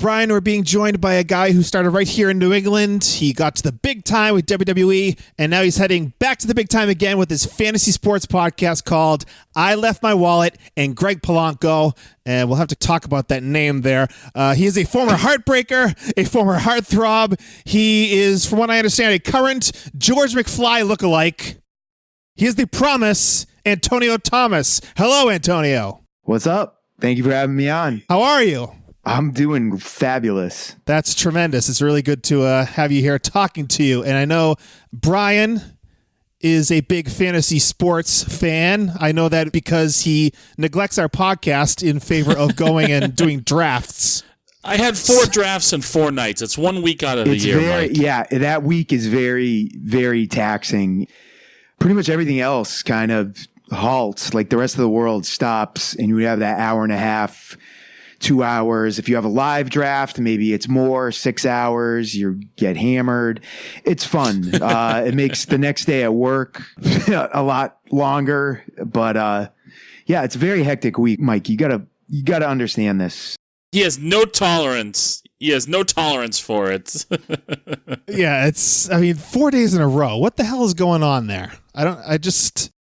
Brian, we're being joined by a guy who started right here in New England. He got to the big time with WWE, and now he's heading back to the big time again with his fantasy sports podcast called I Left My Wallet, and Greg Polanco. And we'll have to talk about that name there. He is a former heartbreaker, a former heartthrob. He is, from what I understand, a current George McFly lookalike. He is the promise, Antonio Thomas. Hello, Antonio. What's up? Thank you for having me on. How are you? I'm doing fabulous. That's tremendous. It's really good to have you here talking to you. And I know Brian is a big fantasy sports fan. I know that because he neglects our podcast in favor of going and doing drafts. I had 4 drafts in 4 nights. It's 1 week out of the year, Mike. Yeah, that week is very, very taxing. Pretty much everything else kind of halts. Like the rest of the world stops, and you have that hour and a half, 2 hours. If you have a live draft, maybe it's more, 6 hours. You get hammered. It's fun. It makes the next day at work a lot longer. But yeah, it's a very hectic week, Mike. You gotta understand this. He has no tolerance. He has no tolerance for it. Yeah, 4 days in a row. What the hell is going on there? I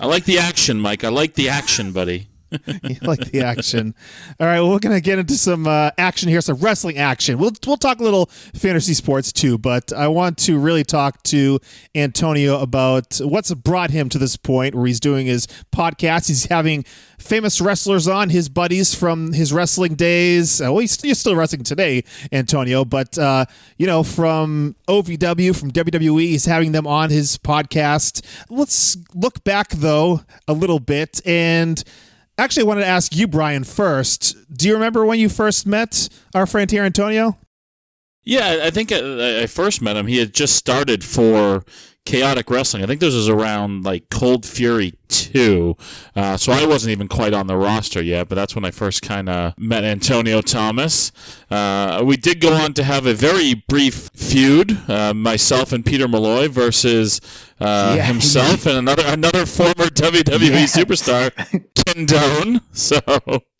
like the action, Mike. I like the action, buddy. You like the action. All right, well, we're going to get into some action here, some wrestling action. We'll talk a little fantasy sports too, but I want to really talk to Antonio about what's brought him to this point where he's doing his podcast. He's having famous wrestlers on, his buddies from his wrestling days. Well, he's still wrestling today, Antonio, but from OVW, from WWE, he's having them on his podcast. Let's look back though a little bit, and actually, I wanted to ask you, Brian, first. Do you remember when you first met our friend here, Antonio? Yeah, I think I first met him. He had just started for Chaotic Wrestling. I think this was around like Cold Fury 2. So I wasn't even quite on the roster yet, but that's when I first kind of met Antonio Thomas. We did go on to have a very brief feud, myself and Peter Malloy versus himself and another former WWE superstar, Ken Doan. So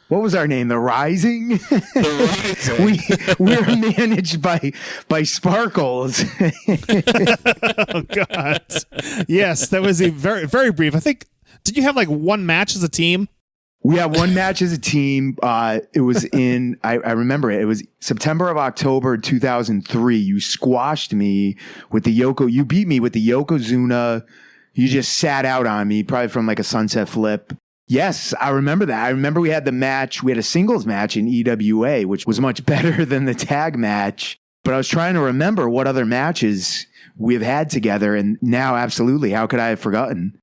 what was our name? The Rising? The Rising. we were managed by Sparkles. Oh God. Yes, that was a very, very brief. I think, did you have like one match as a team? We had one match as a team. It was in, I remember it. It was September of October 2003. You squashed me with you beat me with the Yokozuna. You just sat out on me, probably from like a sunset flip. Yes, I remember that. I remember we had the match. We had a singles match in EWA, which was much better than the tag match. But I was trying to remember what other matches we've had together, and now, absolutely, how could I have forgotten?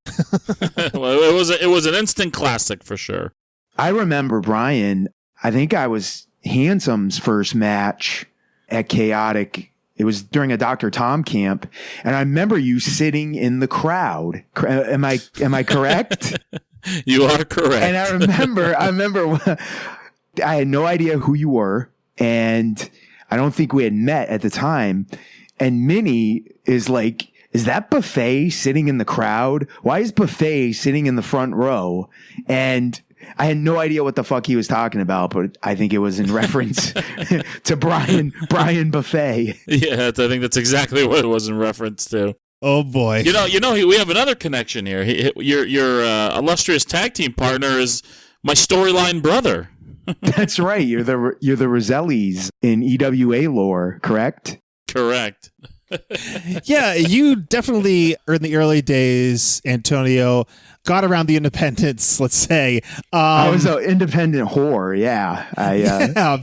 Well, it was an instant classic for sure. I remember, Brian, I think I was Handsome's first match at Chaotic. It was during a Dr. Tom camp, and I remember you sitting in the crowd. Am I correct? You are correct. And I remember I had no idea who you were, and I don't think we had met at the time. And Minnie is like, is that Buffet sitting in the crowd? Why is Buffet sitting in the front row? And I had no idea what the fuck he was talking about, but I think it was in reference to Brian Buffet. Yeah, I think that's exactly what it was in reference to. Oh boy! You know, we have another connection here. Your illustrious tag team partner is my storyline brother. That's right. You're the Rosellis in EWA lore, correct? Correct. Yeah, you definitely, in the early days, Antonio, got around the independents, let's say. I was an independent whore, yeah.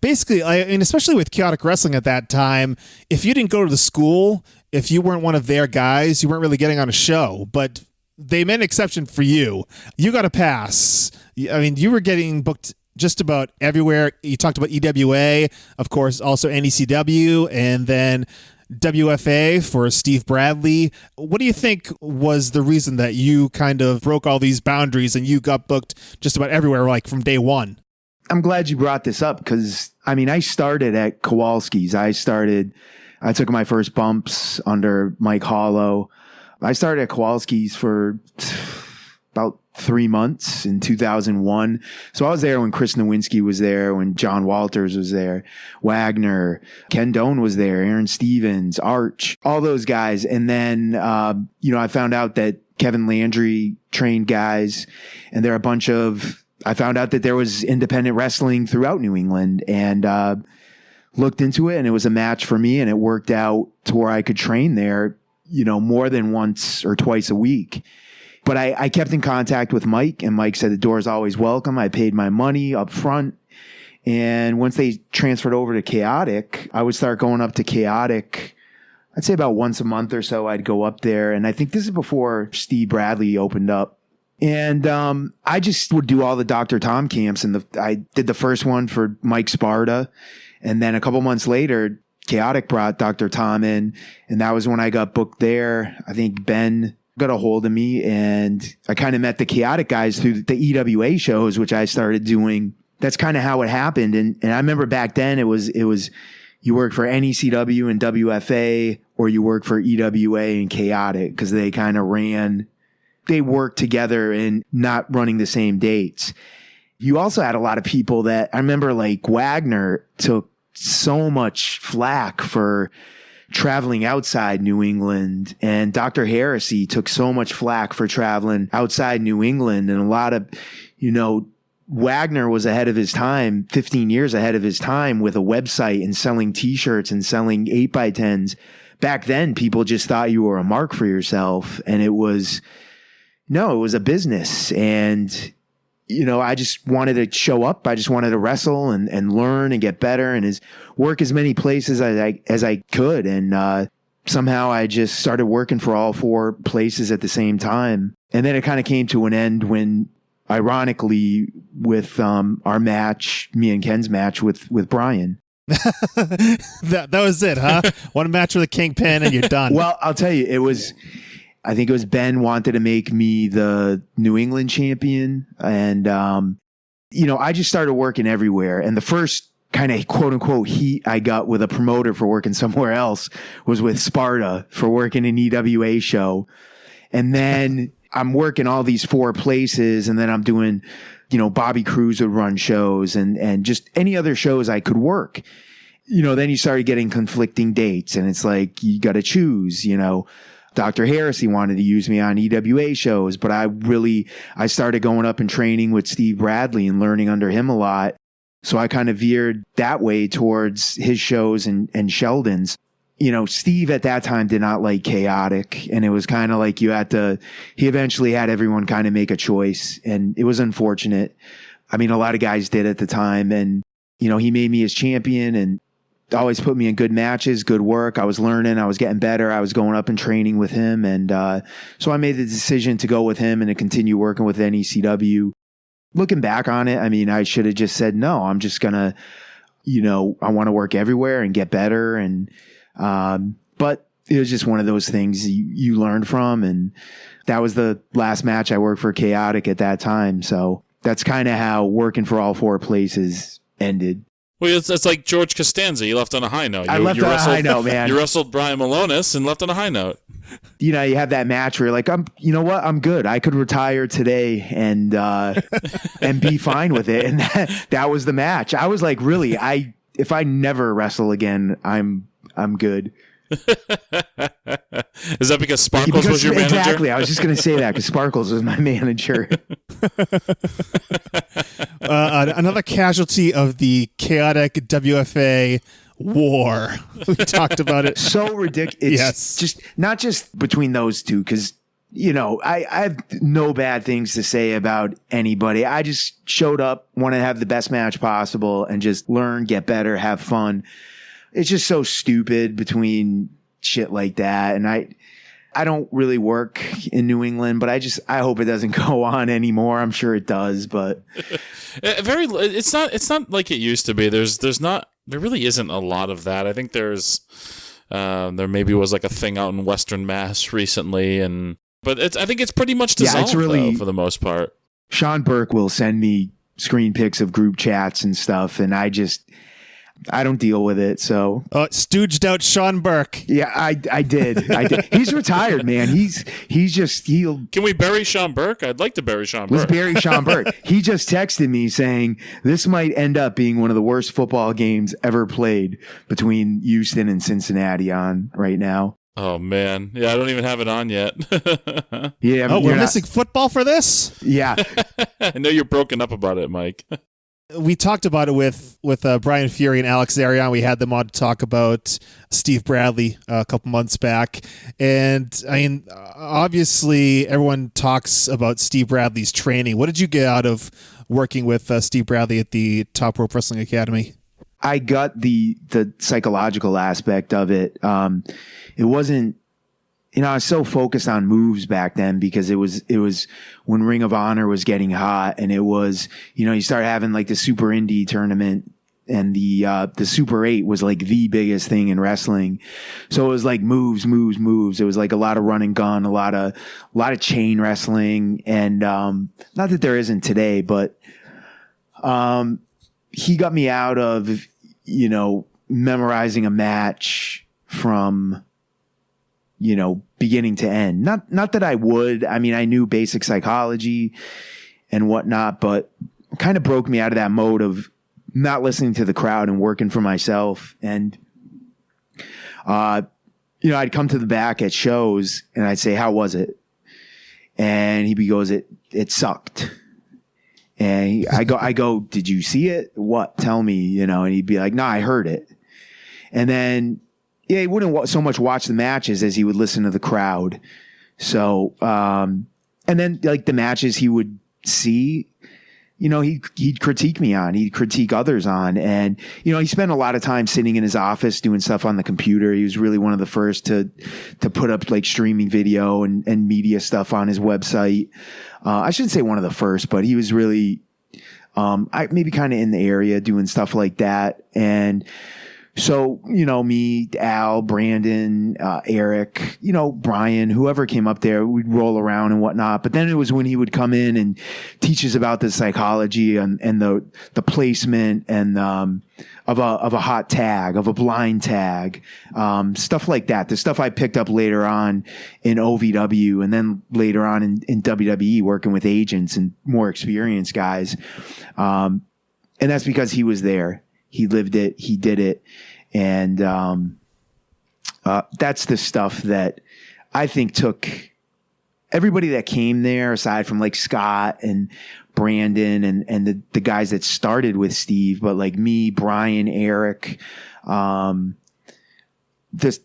Basically, I mean, especially with Chaotic Wrestling at that time, if you didn't go to the school, if you weren't one of their guys, you weren't really getting on a show. But they made an exception for you. You got a pass. I mean, you were getting booked just about everywhere. You talked about EWA, of course, also NECW, and then WFA for Steve Bradley. What do you think was the reason that you kind of broke all these boundaries and you got booked just about everywhere, like from day one? I'm glad you brought this up because, I mean, I started at Kowalski's. I took my first bumps under Mike Hollow. I started at Kowalski's for about 3 months in 2001. So I was there when Chris Nowinski was there, when John Walters was there, Wagner, Ken Doan was there, Aaron Stevens, Arch, all those guys. And then, I found out that Kevin Landry trained guys, and I found out that there was independent wrestling throughout New England, and looked into it, and it was a match for me, and it worked out to where I could train there, more than once or twice a week. But I kept in contact with Mike, and Mike said the door is always welcome. I paid my money up front. And once they transferred over to Chaotic, I would start going up to Chaotic. I'd say about once a month or so, I'd go up there. And I think this is before Steve Bradley opened up. And I just would do all the Dr. Tom camps. And I did the first one for Mike Sparta. And then a couple months later, Chaotic brought Dr. Tom in. And that was when I got booked there. I think Ben got a hold of me, and I kind of met the Chaotic guys through the EWA shows, which I started doing. That's kind of how it happened. And I remember back then it was you work for NECW and WFA, or you work for EWA and Chaotic, because they kind of they worked together and not running the same dates. You also had a lot of people that I remember, like Wagner took so much flack for traveling outside New England, and Dr. Heresy took so much flack for traveling outside New England. And a lot of, Wagner was ahead of his time, 15 years ahead of his time, with a website and selling t-shirts and selling 8x10s. Back then, people just thought you were a mark for yourself, and it was a business. And I just wanted to show up. I just wanted to wrestle and learn and get better and work as many places as I could. And somehow I just started working for all 4 places at the same time. And then it kind of came to an end when, ironically, with our match, me and Ken's match with Brian. that was it, huh? One match with a Kingpin and you're done. Well, I'll tell you, I think it was Ben wanted to make me the New England champion. And, I just started working everywhere. And the first kind of quote unquote heat I got with a promoter for working somewhere else was with Sparta for working an EWA show. And then I'm working all these 4 places, and then I'm doing, Bobby Cruz would run shows and just any other shows I could work. Then you started getting conflicting dates, and it's like, you got to choose, Dr. Heresy wanted to use me on EWA shows, but I started going up and training with Steve Bradley and learning under him a lot. So I kind of veered that way towards his shows and Sheldon's. Steve at that time did not like Chaotic, and it was kind of like he eventually had everyone kind of make a choice, and it was unfortunate. I mean, a lot of guys did at the time, and, he made me his champion and always put me in good matches, good work. I was learning, I was getting better. I was going up and training with him. And so I made the decision to go with him and to continue working with NECW. Looking back on it, I mean, I should have just said, no, I'm just going to, I want to work everywhere and get better. And, but it was just one of those things you learned from. And that was the last match I worked for Chaotic at that time. So that's kind of how working for all 4 places ended. Well, it's like George Costanza. You left on a high note. I left on a high note, man. You wrestled Brian Malonis and left on a high note. You have that match where you're like, I'm good. I could retire today and be fine with it. And that was the match. I was like, really, if I never wrestle again, I'm good. Is that because Sparkles was your manager? Exactly. I was just going to say that because Sparkles was my manager. Another casualty of the Chaotic WFA war. We talked about it. So ridiculous. Yes. Just not just between those two, because I have no bad things to say about anybody. I just showed up, want to have the best match possible, and just learn, get better, have fun. It's just so stupid between shit like that. And I don't really work in New England, but I hope it doesn't go on anymore. I'm sure it does, but it's not like it used to be. There really isn't a lot of that. I think there maybe was like a thing out in Western Mass recently, but I think it's pretty much dissolved though, for the most part. Sean Burke will send me screen pics of group chats and stuff, and I don't deal with it. So stooged out Sean Burke. yeah, I did. He's retired, man. He'll Can we bury Sean Burke? I'd like to bury Sean let's Burke. bury Sean Burke. He just texted me saying this might end up being one of the worst football games ever played between Houston and Cincinnati on right now. Oh man, yeah, I don't even have it on yet. Yeah. Oh, we're missing football for this? Yeah. I know you're broken up about it, Mike. We talked about it with Brian Fury and Alex Zarian. We had them on to talk about Steve Bradley a couple months back. And, I mean, obviously everyone talks about Steve Bradley's training. What did you get out of working with Steve Bradley at the Top Rope Wrestling Academy? I got the psychological aspect of it. It wasn't, I was so focused on moves back then because it was when Ring of Honor was getting hot, and it was, you start having like the Super Indie tournament, and the Super 8 was like the biggest thing in wrestling. So it was like moves. It was like a lot of run and gun, a lot of chain wrestling, and not that there isn't today, but he got me out of, memorizing a match from, beginning to end. Not that I would. I mean, I knew basic psychology and whatnot, but kind of broke me out of that mode of not listening to the crowd and working for myself. And, I'd come to the back at shows and I'd say, how was it? And he goes, it sucked. And I go, did you see it? What? Tell me, and he'd be like, no, I heard it. And then, yeah, he wouldn't so much watch the matches as he would listen to the crowd. So, and then like the matches he would see, he'd critique me on, he'd critique others on. And, he spent a lot of time sitting in his office doing stuff on the computer. He was really one of the first to put up like streaming video and media stuff on his website. I shouldn't say one of the first, but he was really, maybe kind of in the area doing stuff like that. And so, me, Al, Brandon, Eric, Brian, whoever came up there, we'd roll around and whatnot. But then it was when he would come in and teach us about the psychology and the placement and, of a hot tag, of a blind tag, stuff like that. The stuff I picked up later on in OVW and then later on in WWE working with agents and more experienced guys. And that's because he was there. He lived it. He did it. And that's the stuff that I think took everybody that came there, aside from like Scott and Brandon and the guys that started with Steve, but like me, Brian, Eric, the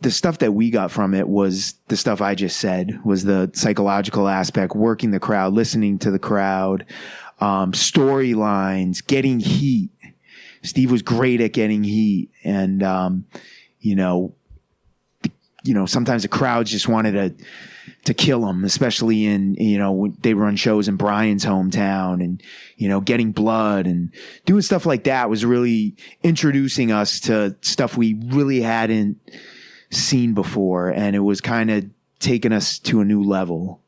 stuff that we got from it was the stuff I just said, was the psychological aspect, working the crowd, listening to the crowd, storylines, getting heat. Steve was great at getting heat, and sometimes the crowds just wanted to kill him, especially in when they run shows in Brian's hometown, and getting blood and doing stuff like that was really introducing us to stuff we really hadn't seen before, and it was kind of taking us to a new level.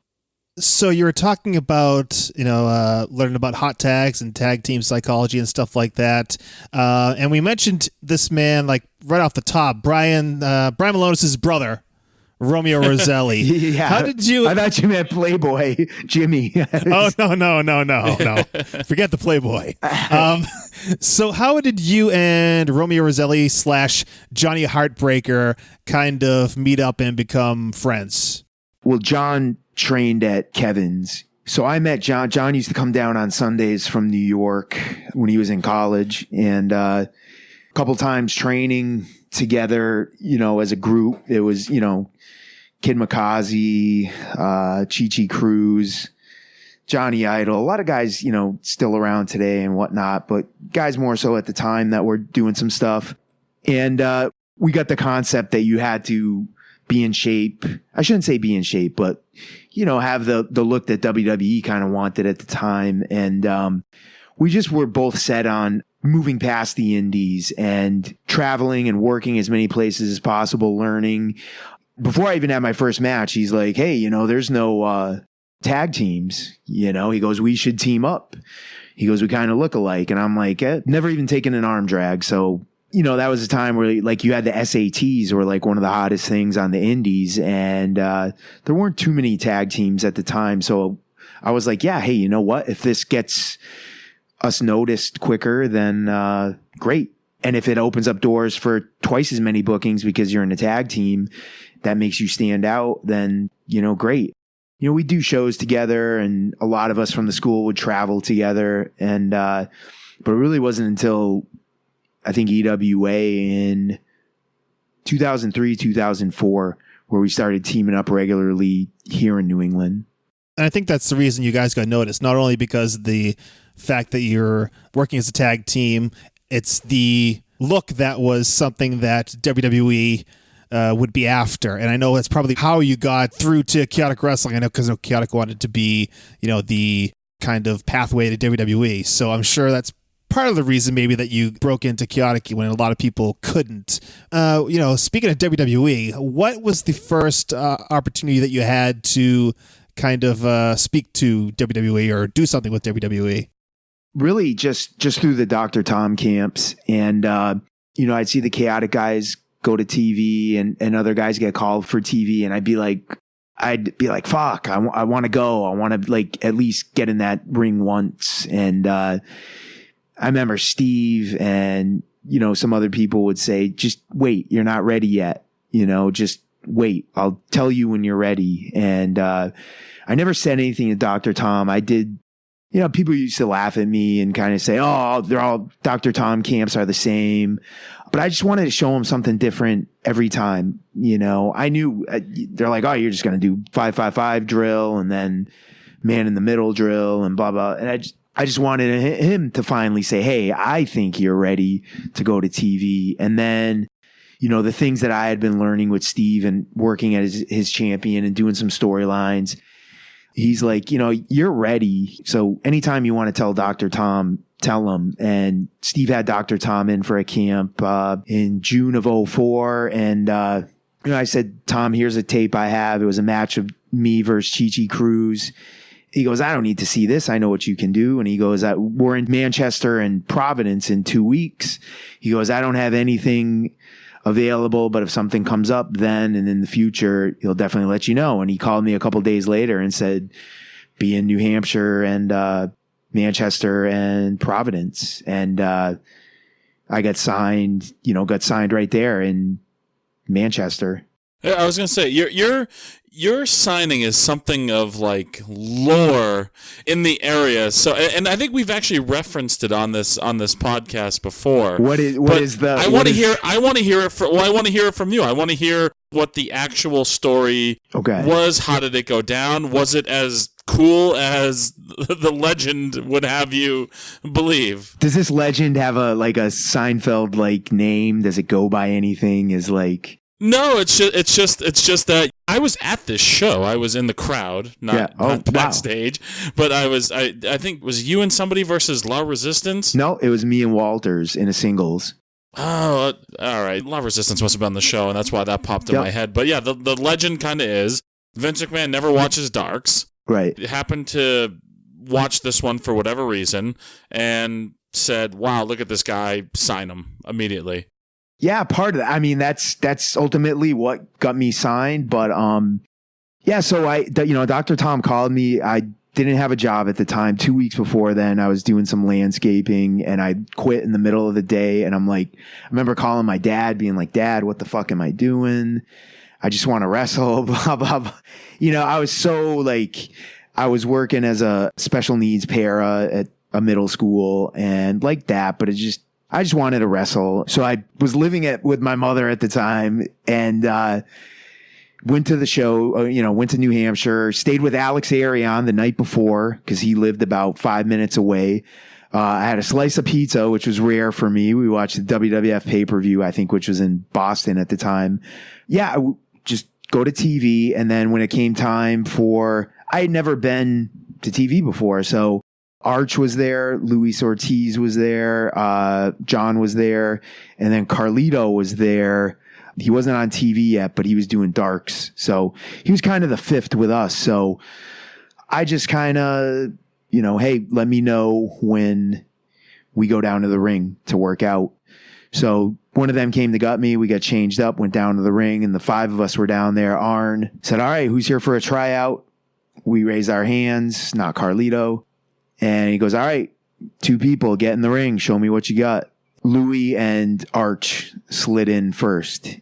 So you were talking about, learning about hot tags and tag team psychology and stuff like that. And we mentioned this man, like right off the top, Brian Malonis' brother, Romeo Roselli. Yeah. How did you? I thought you meant Playboy Jimmy. Oh, no. Forget the Playboy. So how did you and Romeo Roselli / Johnny Heartbreaker kind of meet up and become friends? Well, John trained at Kevin's. So I met John. John used to come down on Sundays from New York when he was in college, and a couple times training together, as a group. It was, Kid Makazi, Chi Cruz, Johnny Idol, a lot of guys, still around today and whatnot, but guys more so at the time that were doing some stuff. And we got the concept that you had to be in shape. I shouldn't say be in shape, but, have the look that WWE kind of wanted at the time. And we just were both set on moving past the indies and traveling and working as many places as possible, learning. Before I even had my first match, he's like, hey, there's no tag teams. He goes, we should team up. He goes, we kind of look alike. And I'm like, never even taken an arm drag. So that was a time where like you had the SATs were like one of the hottest things on the indies, and there weren't too many tag teams at the time. So I was like, yeah, hey, you know what? If this gets us noticed quicker, then great. And if it opens up doors for twice as many bookings because you're in a tag team that makes you stand out, then, great. We do shows together, and a lot of us from the school would travel together. And, but it really wasn't until I think EWA in 2003, 2004, where we started teaming up regularly here in New England. And I think that's the reason you guys got noticed, not only because the fact that you're working as a tag team, it's the look that was something that WWE would be after. And I know that's probably how you got through to Chaotic Wrestling. I know because Chaotic wanted to be, the kind of pathway to WWE. So I'm sure that's part of the reason maybe that you broke into Chaotic when a lot of people couldn't. Speaking of WWE, what was the first opportunity that you had to kind of speak to WWE or do something with WWE? Really just through the Dr. Tom camps. And, I'd see the Chaotic guys go to TV and other guys get called for TV. And I'd be like, fuck, I want to go. I want to like at least get in that ring once. And, I remember Steve and, some other people would say, just wait, you're not ready yet. Just wait, I'll tell you when you're ready. And, I never said anything to Dr. Tom. I did. People used to laugh at me and kind of say, oh, they're all Dr. Tom camps are the same. But I just wanted to show them something different every time. I knew they're like, oh, you're just going to do 5-5-5 drill and then man in the middle drill and blah, blah. And I just wanted him to finally say, hey, I think you're ready to go to TV. And then, the things that I had been learning with Steve and working as his champion and doing some storylines, he's like, you're ready. So anytime you want to tell Dr. Tom, tell him. And Steve had Dr. Tom in for a camp in June of 2004. And, I said, Tom, here's a tape I have. It was a match of me versus Chi-Chi Cruz. He goes, I don't need to see this. I know what you can do. And he goes, we're in Manchester and Providence in 2 weeks. He goes, I don't have anything available, but if something comes up then and in the future, he'll definitely let you know. And he called me a couple days later and said, be in New Hampshire and Manchester and Providence. And I got signed right there in Manchester. Yeah, I was going to say, your signing is something of like lore in the area. So, and I think we've actually referenced it on this podcast before. I want to hear it from you. I want to hear what the actual story was. How did it go down? Was it as cool as the legend would have you believe? Does this legend have a Seinfeld like name? Does it go by anything? No, it's just that I was at this show. I was in the crowd, not backstage, but I think was you and somebody versus La Resistance? No, it was me and Walters in a singles. Oh, all right. La Resistance must have been on the show, and that's why that popped in my head. But yeah, the legend kind of is Vince McMahon never watches Darks. Right. Happened to watch this one for whatever reason and said, wow, look at this guy, sign him immediately. Yeah, part of that. I mean, that's ultimately what got me signed. But so Dr. Tom called me. I didn't have a job at the time. 2 weeks before then, I was doing some landscaping and I quit in the middle of the day. And I remember calling my dad, being like, Dad, what the fuck am I doing? I just want to wrestle, blah, blah, blah. I was so I was working as a special needs para at a middle school and like that, but I just wanted to wrestle. So I was living with my mother at the time and went to the show, went to New Hampshire, stayed with Alex Arion the night before because he lived about 5 minutes away. I had a slice of pizza, which was rare for me. We watched the WWF pay-per-view, I think, which was in Boston at the time. Yeah, just go to TV. And then when it came time I had never been to TV before. So Arch was there, Luis Ortiz was there, John was there, and then Carlito was there. He wasn't on TV yet, but he was doing Darks. So he was kind of the fifth with us. So I just kind of, hey, let me know when we go down to the ring to work out. So one of them came to gut me. We got changed up, went down to the ring, and the 5 of us were down there. Arn said, all right, who's here for a tryout? We raised our hands, not Carlito. And he goes, all right, 2 people, get in the ring. Show me what you got. Louis and Arch slid in first.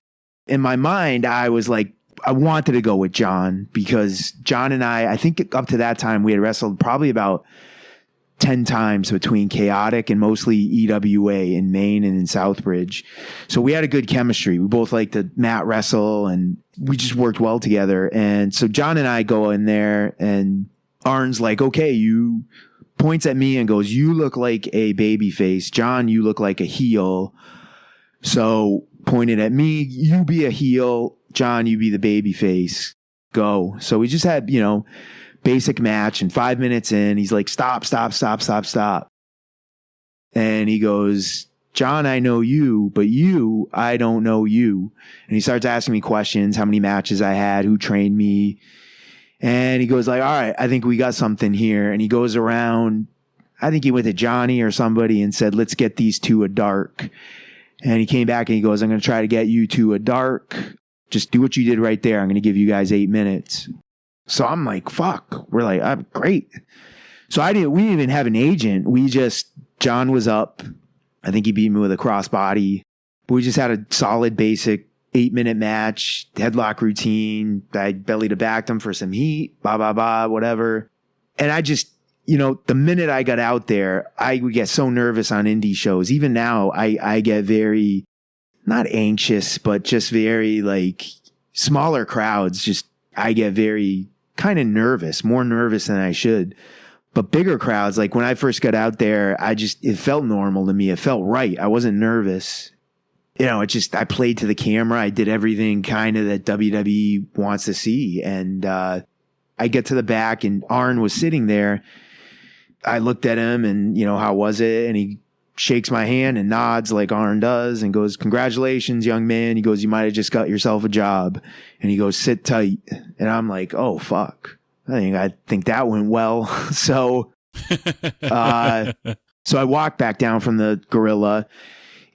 In my mind, I was like, I wanted to go with John because John and I think up to that time we had wrestled probably about 10 times between Chaotic and mostly EWA in Maine and in Southbridge. So we had a good chemistry. We both liked to mat wrestle and we just worked well together. And so John and I go in there and Arn's like, okay, you points at me and goes, you look like a baby face. John, you look like a heel. So pointed at me, you be a heel. John, you be the baby face. Go. So we just had, basic match, and 5 minutes in, he's like, stop. And he goes, John, I know you, but you, I don't know you. And he starts asking me questions, how many matches I had, who trained me. And he goes like, all right, I think we got something here. And he goes around, I think he went to Johnny or somebody and said, let's get these 2 a dark. And he came back and he goes, I'm going to try to get you 2 a dark. Just do what you did right there. I'm going to give you guys 8 minutes. So I'm like, fuck. We're like, I'm great. So we didn't even have an agent. John was up. I think he beat me with a crossbody. But we just had a solid basic 8-minute match, headlock routine. I belly to backed him for some heat, whatever. And I just, the minute I got out there, I would get so nervous on indie shows. Even now, I get very, not anxious, but just very like smaller crowds. Just, I get very kind of nervous, more nervous than I should. But bigger crowds, like when I first got out there, it felt normal to me. It felt right. I wasn't nervous. I played to the camera. I did everything kind of that WWE wants to see. And I get to the back and Arn was sitting there. I looked at him and, how was it? And he shakes my hand and nods like Arn does and goes, congratulations, young man. He goes, you might have just got yourself a job. And he goes, sit tight. And I'm like, oh, fuck. I think that went well. So I walked back down from the gorilla,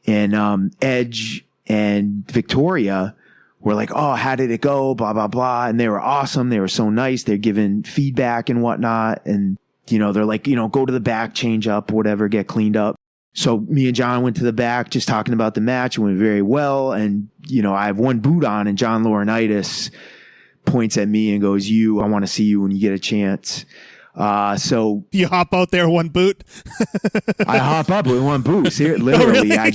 and Edge and Victoria were like, oh, how did it go? Blah, blah, blah. And they were awesome. They were so nice. They're giving feedback and whatnot. And, they're like, go to the back, change up, whatever, get cleaned up. So me and John went to the back just talking about the match. It went very well. And, I have one boot on, and John Laurinaitis points at me and goes, I want to see you when you get a chance. So you hop out there one boot. I hop up with one boot. Literally, oh, really? I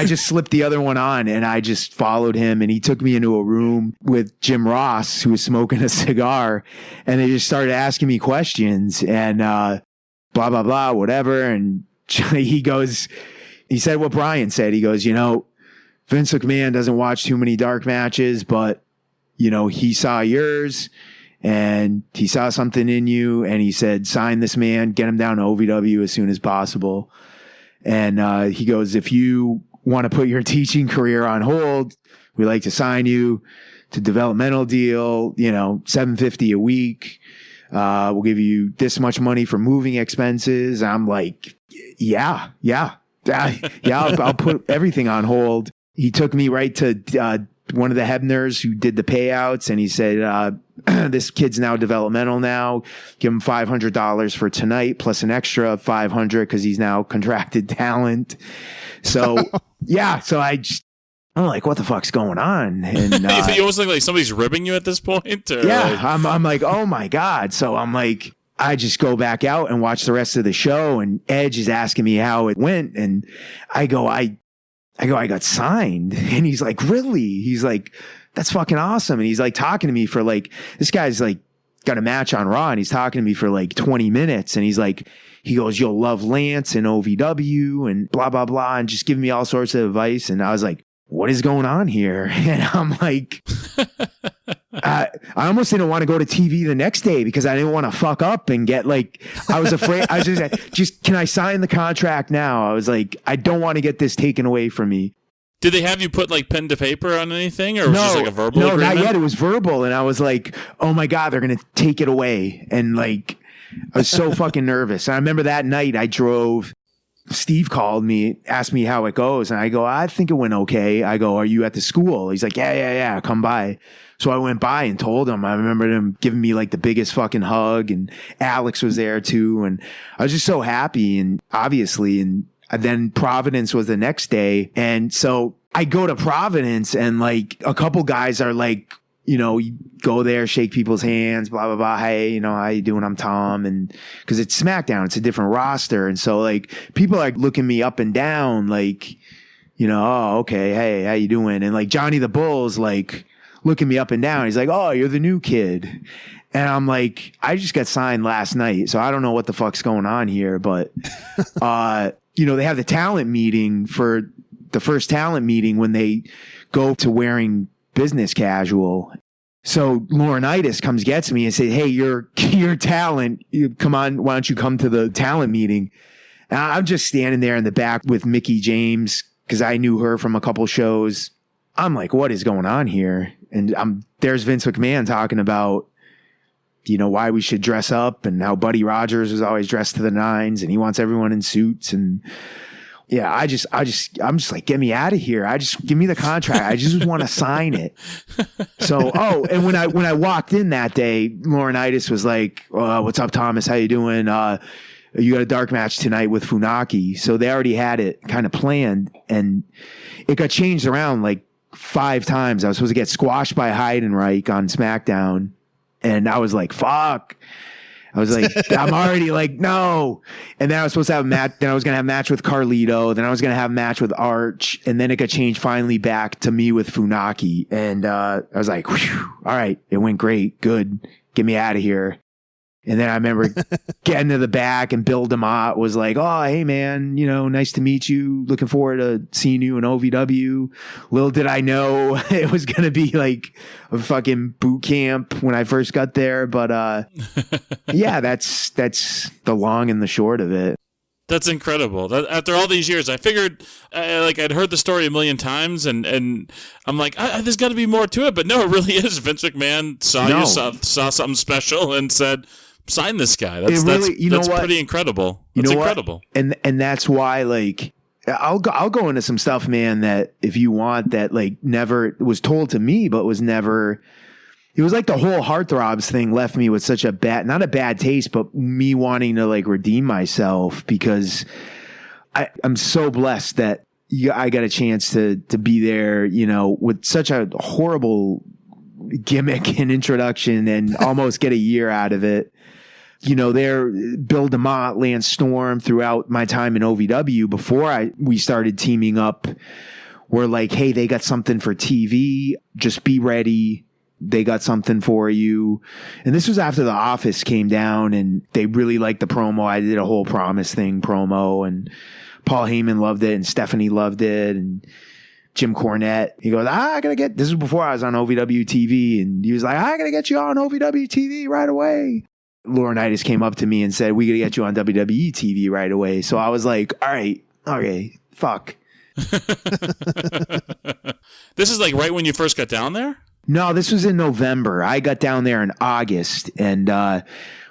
just slipped the other one on and I just followed him, and he took me into a room with Jim Ross, who was smoking a cigar, and they just started asking me questions and blah, blah, blah, whatever. And he said what Brian said. He goes, Vince McMahon doesn't watch too many dark matches, but he saw yours and he saw something in you, and he said, sign this man, get him down to OVW as soon as possible. And he goes, if you want to put your teaching career on hold, we like to sign you to developmental deal, $750 a week. We'll give you this much money for moving expenses. I'm like, yeah, I'll put everything on hold. He took me right to one of the Hebners who did the payouts, and he said, this kid's now developmental now. Give him $500 for tonight plus an extra $500 because he's now contracted talent. So yeah, so I'm like, what the fuck's going on? And you almost look like somebody's ribbing you at this point. Or yeah, like... I'm like, oh my God. So I'm like, I just go back out and watch the rest of the show, and Edge is asking me how it went, and I go, I got signed. And he's like, really? He's like, that's fucking awesome. And he's like talking to me for like, this guy's like got a match on Raw, and he's talking to me for like 20 minutes. And he goes, you'll love Lance and OVW and blah, blah, blah. And just giving me all sorts of advice. And I was like, what is going on here? And I'm like, I almost didn't want to go to TV the next day because I didn't want to fuck up and get like, I was afraid. I was just, can I sign the contract now? I was like, I don't want to get this taken away from me. Did they have you put like pen to paper on anything, or was it just like a verbal agreement? No, not yet. It was verbal. And I was like, oh my God, they're going to take it away. And like, I was so fucking nervous. And I remember that night I drove Steve called me, asked me how it goes. And I go, I think it went okay. I go, are you at the school? He's like, yeah, come by. So I went by and told him. I remember him giving me like the biggest fucking hug, and Alex was there too. And I was just so happy, and obviously, and then Providence was the next day. And so I go to Providence, and like a couple guys are like, you go there, shake people's hands, blah, blah, blah. Hey, how you doing? I'm Tom. And cause it's SmackDown, it's a different roster. And so like people are looking me up and down, like, oh, okay. Hey, how you doing? And like Johnny the Bull's like looking me up and down. He's like, oh, you're the new kid. And I'm like, I just got signed last night, so I don't know what the fuck's going on here. But, they have the talent meeting for the first talent meeting when they go to wearing business casual. So Laurinaitis gets me and says, hey, you're talent. Come on, why don't you come to the talent meeting? And I'm just standing there in the back with Mickey James because I knew her from a couple shows. I'm like, what is going on here? And there's Vince McMahon talking about, why we should dress up, and how Buddy Rogers was always dressed to the nines and he wants everyone in suits. And yeah, I'm just like, get me out of here. Give me the contract. I just want to sign it. So, and when I walked in that day, Laurinaitis was like, what's up, Thomas? How you doing? You got a dark match tonight with Funaki. So they already had it kind of planned, and it got changed around like 5 times. I was supposed to get squashed by Heidenreich on SmackDown, and I was like, fuck. I was like, I'm already like, no. And then I was supposed to have a match. Then I was going to have a match with Carlito. Then I was going to have a match with Arch. And then it got changed finally back to me with Funaki. And I was like, whew, all right, it went great. Good. Get me out of here. And then I remember getting to the back, and Bill DeMott was like, oh, hey, man, nice to meet you. Looking forward to seeing you in OVW. Little did I know it was going to be like a fucking boot camp when I first got there. But yeah, that's the long and the short of it. That's incredible. After all these years, I figured, I'd heard the story a million times, and I'm like, there's got to be more to it. But no, it really is. Vince McMahon saw something special and said, sign this guy. That's pretty incredible. That's incredible. And that's why, like, I'll go into some stuff, man, that if you want, that like never was told to me, but was never. It was like the whole Heartthrobs thing left me with such not a bad taste, but me wanting to like redeem myself, because I'm so blessed that I got a chance to be there, with such a horrible gimmick and introduction, and almost get a year out of it. There, Bill DeMott, Lance Storm, throughout my time in OVW, before we started teaming up, were like, hey, they got something for TV. Just be ready. They got something for you. And this was after The Office came down, and they really liked the promo. I did a whole Promise Thing promo, and Paul Heyman loved it, and Stephanie loved it, and Jim Cornette. He goes, this was before I was on OVW TV, and he was like, I gotta get you on OVW TV right away. Laurinaitis came up to me and said, we got to get you on WWE TV right away. So I was like, all right, okay, fuck. This is like right when you first got down there? No, this was in November. I got down there in August, and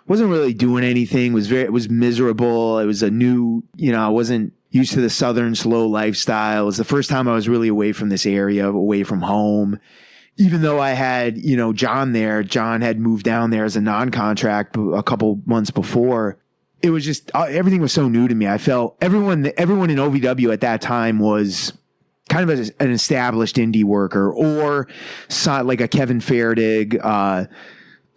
wasn't really doing anything. It was miserable. It was a new, I wasn't used to the Southern slow lifestyle. It was the first time I was really away from this area, away from home. Even though I had, John there, John had moved down there as a non-contract a couple months before. It was just, everything was so new to me. I felt everyone in OVW at that time was kind of an established indie worker, or like a Kevin Ferdig,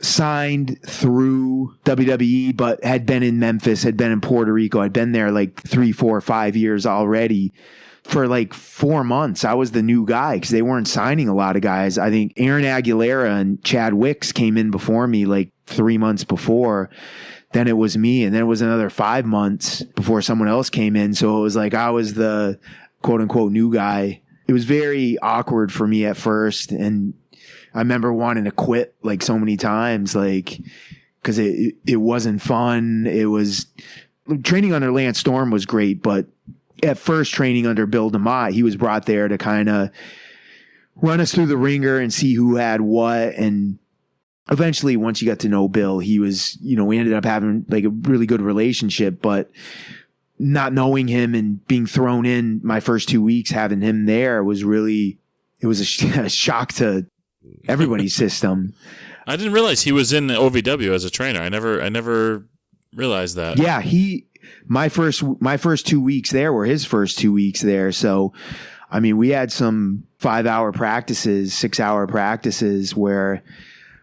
signed through WWE, but had been in Memphis, had been in Puerto Rico, had been there like 3, 4, 5 years already. For like 4 months, I was the new guy because they weren't signing a lot of guys. I think Aaron Aguilera and Chad Wicks came in before me, like 3 months before. Then it was me, and then it was another 5 months before someone else came in. So it was like I was the quote unquote new guy. It was very awkward for me at first, and I remember wanting to quit like so many times, like because it wasn't fun. It was training under Lance Storm was great, but at first training under Bill DeMott, he was brought there to kind of run us through the ringer and see who had what. And eventually, once you got to know Bill, he was, we ended up having like a really good relationship. But not knowing him and being thrown in my first 2 weeks, having him there was really, it was a shock to everybody's system. I didn't realize he was in OVW as a trainer. I never realized that. Yeah, my first 2 weeks there were his first 2 weeks there. So, I mean, we had some 5-hour practices, 6-hour practices where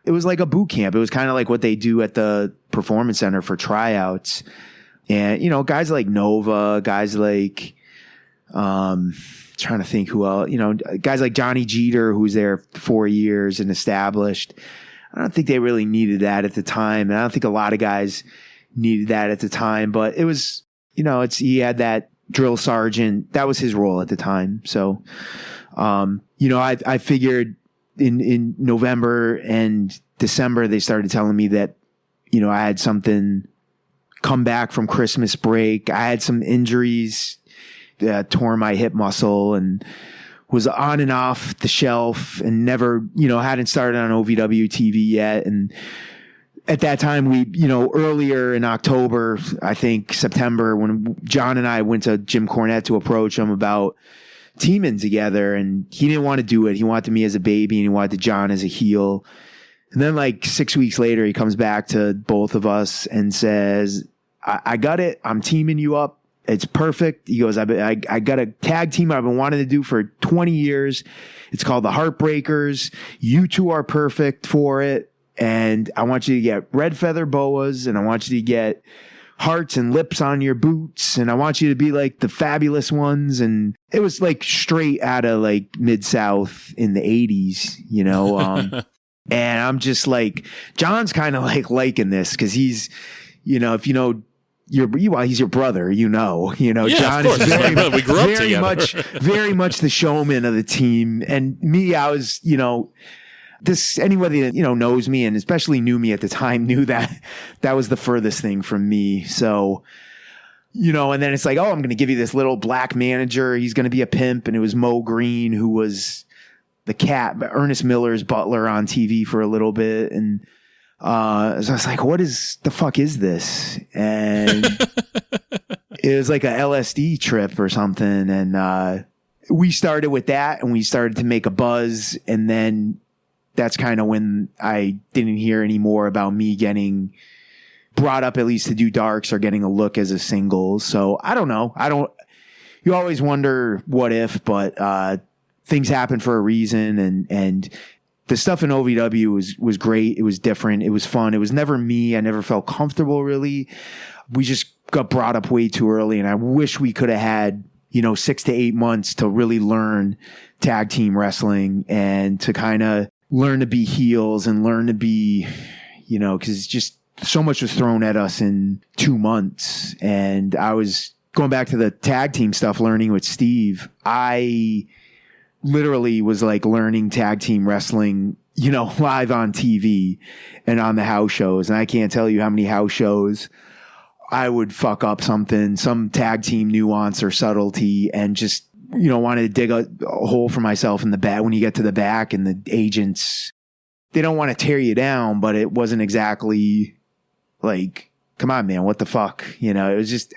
it was like a boot camp. It was kind of like what they do at the Performance Center for tryouts. And, you know, guys like Nova, guys like, trying to think who else, you know, guys like Johnny Jeter, who's there 4 years and established. I don't think they really needed that at the time. And I don't think a lot of guys needed that at the time, but it was, you know, he had that drill sergeant. That was his role at the time. So, you know, I figured in November and December, they started telling me that, you know, I had something come back from Christmas break. I had some injuries, tore my hip muscle and was on and off the shelf and never, you know, hadn't started on OVW TV yet. And at that time, we, you know, earlier in October, I think September, when John and I went to Jim Cornette to approach him about teaming together, and he didn't want to do it. He wanted me as a baby and he wanted John as a heel. And then like 6 weeks later, he comes back to both of us and says, I got it. I'm teaming you up. It's perfect. He goes, I got a tag team I've been wanting to do for 20 years. It's called the Heartbreakers. You two are perfect for it. And I want you to get red feather boas, and I want you to get hearts and lips on your boots, and I want you to be like the Fabulous Ones. And it was like straight out of like Mid-South in the 80s, you know. And I'm just like, John's kind of like liking this because he's, you know, if you know, he's your brother, you know, yeah, John is we grew up very much the showman of the team. And me, I was, you know, anybody that, you know, knows me and especially knew me at the time knew that was the furthest thing from me. So, you know, and then it's like, oh, I'm going to give you this little black manager. He's going to be a pimp. And it was Mo Green, who was the cat, Ernest Miller's butler on TV for a little bit. And, so I was like, what the fuck is this? And it was like a LSD trip or something. And, we started with that and we started to make a buzz. And then that's kind of when I didn't hear any more about me getting brought up at least to do darks or getting a look as a single. So I don't know. You always wonder what if, but, things happen for a reason. And the stuff in OVW was great. It was different. It was fun. It was never me. I never felt comfortable really. We just got brought up way too early. And I wish we could have had, you know, 6 to 8 months to really learn tag team wrestling and to kind of learn to be heels and learn to be, you know, because just so much was thrown at us in 2 months. And I was going back to the tag team stuff, learning with Steve. I literally was like learning tag team wrestling, you know, live on TV and on the house shows. And I can't tell you how many house shows I would fuck up something, some tag team nuance or subtlety, and just, you know, wanted to dig a hole for myself in the back when you get to the back, and the agents, they don't want to tear you down, but it wasn't exactly like, come on, man, what the fuck? You know, it was just,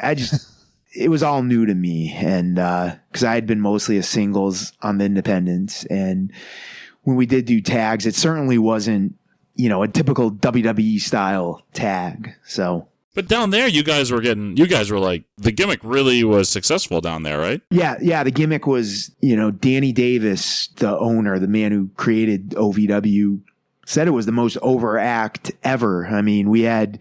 it was all new to me. And, cause I had been mostly a singles on the independents. And when we did do tags, it certainly wasn't, you know, a typical WWE style tag. So. But down there, you guys were like, the gimmick really was successful down there, right? Yeah. The gimmick was, you know, Danny Davis, the owner, the man who created OVW, said it was the most overact ever. I mean, we had,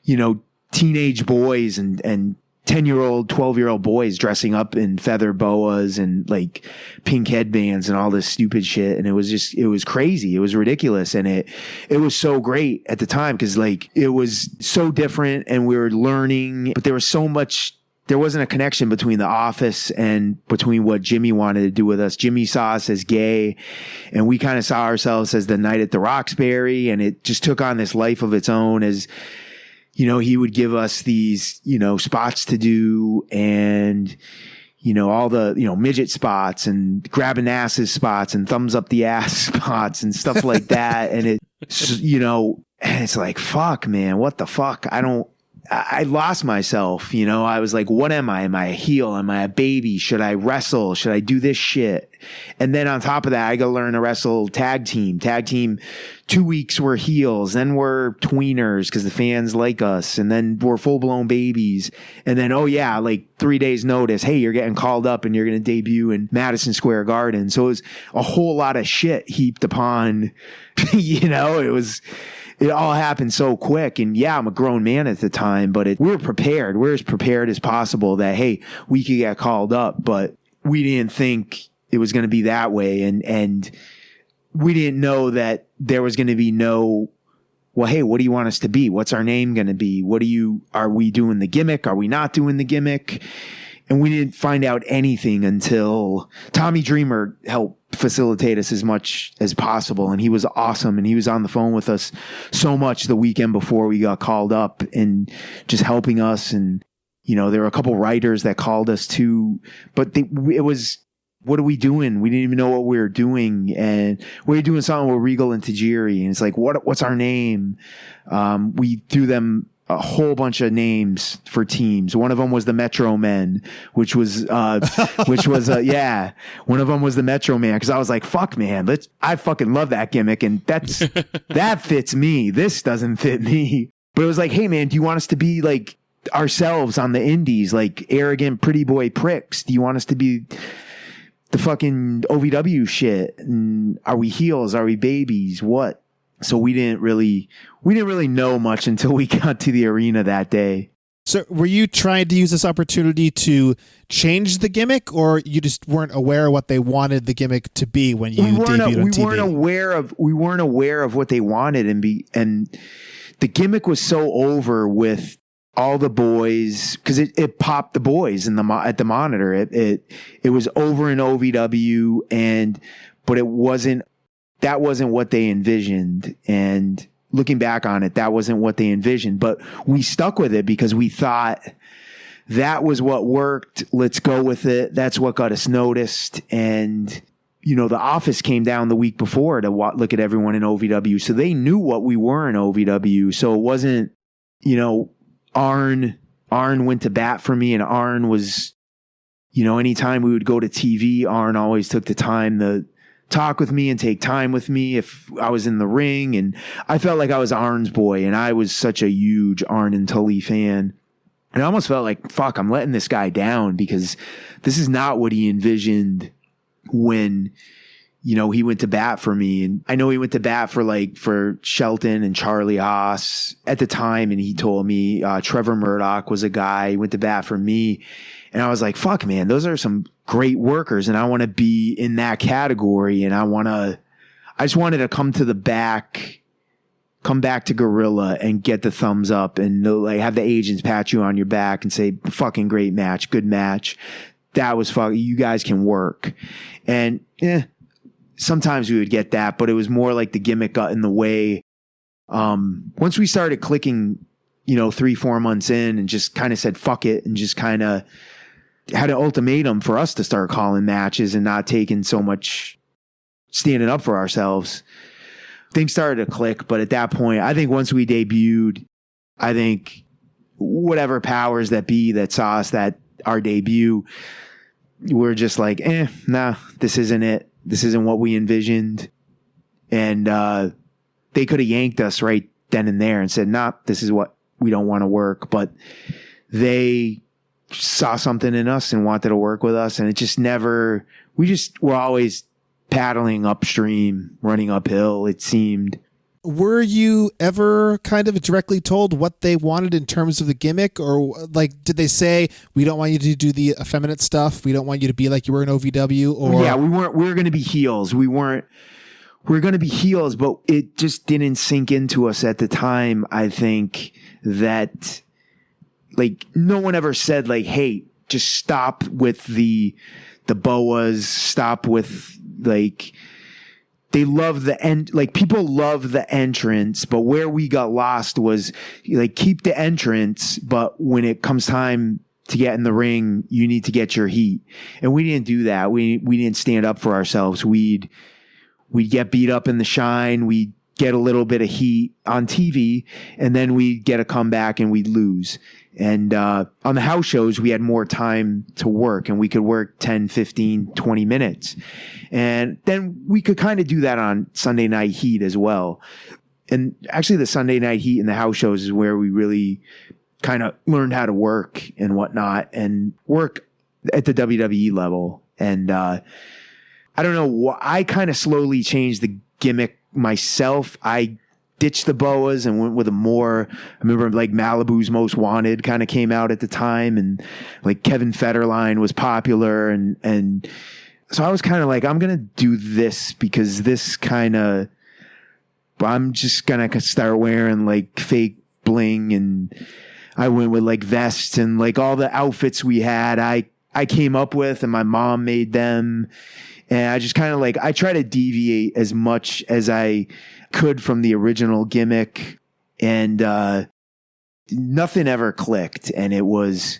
you know, teenage boys and 10-year-old, 12-year-old boys dressing up in feather boas and like pink headbands and all this stupid shit. And it was crazy. It was ridiculous. And it was so great at the time because like it was so different and we were learning, but there wasn't a connection between the office and between what Jimmy wanted to do with us. Jimmy saw us as gay and we kind of saw ourselves as the Night at the Roxbury, and it just took on this life of its own as, you know, he would give us these, you know, spots to do and, you know, all the, you know, midget spots and grabbing asses spots and thumbs up the ass spots and stuff like that. And it, you know, and it's like, fuck, man, what the fuck? I lost myself, you know. I was like, what am I? Am I a heel? Am I a baby? Should I wrestle? Should I do this shit? And then on top of that, I got to learn to wrestle tag team. 2 weeks we're heels. Then we're tweeners because the fans like us. And then we're full blown babies. And then, oh yeah, like 3 days notice. Hey, you're getting called up and you're going to debut in Madison Square Garden. So it was a whole lot of shit heaped upon, you know, it all happened so quick. And yeah, I'm a grown man at the time, but we were prepared. We're as prepared as possible that, hey, we could get called up, but we didn't think it was going to be that way. And we didn't know that there was going to be no, well, hey, what do you want us to be? What's our name going to be? Are we doing the gimmick? Are we not doing the gimmick? And we didn't find out anything until Tommy Dreamer helped facilitate us as much as possible. And he was awesome. And he was on the phone with us so much the weekend before we got called up and just helping us. And, you know, there were a couple writers that called us too, but it was, what are we doing? We didn't even know what we were doing. And we were doing something with Regal and Tajiri. And it's like, what's our name? We threw them a whole bunch of names for teams. One of them was the Metro Men, which was, yeah, one of them was the Metro Man. Cause I was like, fuck man, I fucking love that gimmick. And that fits me. This doesn't fit me. But it was like, hey man, do you want us to be like ourselves on the indies? Like arrogant pretty boy pricks? Do you want us to be the fucking OVW shit? And are we heels? Are we babies? What? So we didn't really know much until we got to the arena that day. So were you trying to use this opportunity to change the gimmick, or you just weren't aware of what they wanted the gimmick to be when you debuted on TV? We weren't aware of what they wanted, and the gimmick was so over with all the boys, because it popped the boys at the monitor. It was over in OVW, but that wasn't what they envisioned. And looking back on it, that wasn't what they envisioned, but we stuck with it because we thought that was what worked. Let's go with it. That's what got us noticed. And, you know, the office came down the week before to look at everyone in OVW. So they knew what we were in OVW. So it wasn't, you know, Arn went to bat for me, and Arn was, you know, anytime we would go to TV, Arn always took the time to talk with me and take time with me if I was in the ring. And I felt like I was Arn's boy, and I was such a huge Arn and Tully fan. And I almost felt like, fuck, I'm letting this guy down because this is not what he envisioned when, you know, he went to bat for me. And I know he went to bat for Shelton and Charlie Haas at the time. And he told me Trevor Murdoch was a guy. He went to bat for me. And I was like, fuck, man, those are some great workers. And I want to be in that category. And I just wanted to come back to Gorilla and get the thumbs up and like have the agents pat you on your back and say, fucking great match, good match. That was you guys can work. And sometimes we would get that, but it was more like the gimmick got in the way. Once we started clicking, you know, 3-4 months in and just kind of said, fuck it. And just kind of had an ultimatum for us to start calling matches and not taking so much standing up for ourselves. Things started to click. But at that point, I think once we debuted, I think whatever powers that be that saw us that our debut, we're just like, nah, this isn't it. This isn't what we envisioned. And they could have yanked us right then and there and said, nah, this is what we don't want to work. But they saw something in us and wanted to work with us. And it just were always paddling upstream, running uphill, it seemed. Were you ever kind of directly told what they wanted in terms of the gimmick? Or like, did they say, we don't want you to do the effeminate stuff, we don't want you to be like you were in OVW? Or yeah, we were going to be heels. We were going to be heels, but it just didn't sink into us at the time. I think that like no one ever said like, hey, just stop with the boas, stop with like, they love the end, like people love the entrance, but where we got lost was like, keep the entrance, but when it comes time to get in the ring, you need to get your heat. And we didn't do that. We didn't stand up for ourselves. We'd get beat up in the shine. We'd get a little bit of heat on TV, and then we get a comeback and we lose. And on the house shows, we had more time to work, and we could work 10, 15, 20 minutes. And then we could kind of do that on Sunday Night Heat as well. And actually the Sunday Night Heat and the house shows is where we really kind of learned how to work and whatnot, and work at the WWE level. And I don't know, I kind of slowly changed the gimmick myself. I ditched the boas and went with a more, I remember like Malibu's Most Wanted kind of came out at the time, and like Kevin Federline was popular. And so I was kind of like, I'm going to do this because this kind of, I'm just going to start wearing like fake bling. And I went with like vests and like all the outfits we had, I came up with, and my mom made them. And I just kind of like, I try to deviate as much as I could from the original gimmick, and nothing ever clicked. And it was,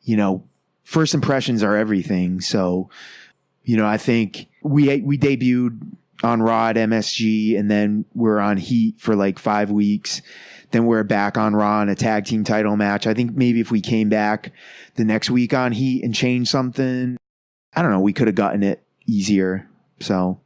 you know, first impressions are everything. So, you know, I think we debuted on Raw at MSG, and then we're on Heat for like 5 weeks. Then we're back on Raw in a tag team title match. I think maybe if we came back the next week on Heat and changed something, I don't know, we could have gotten it easier. So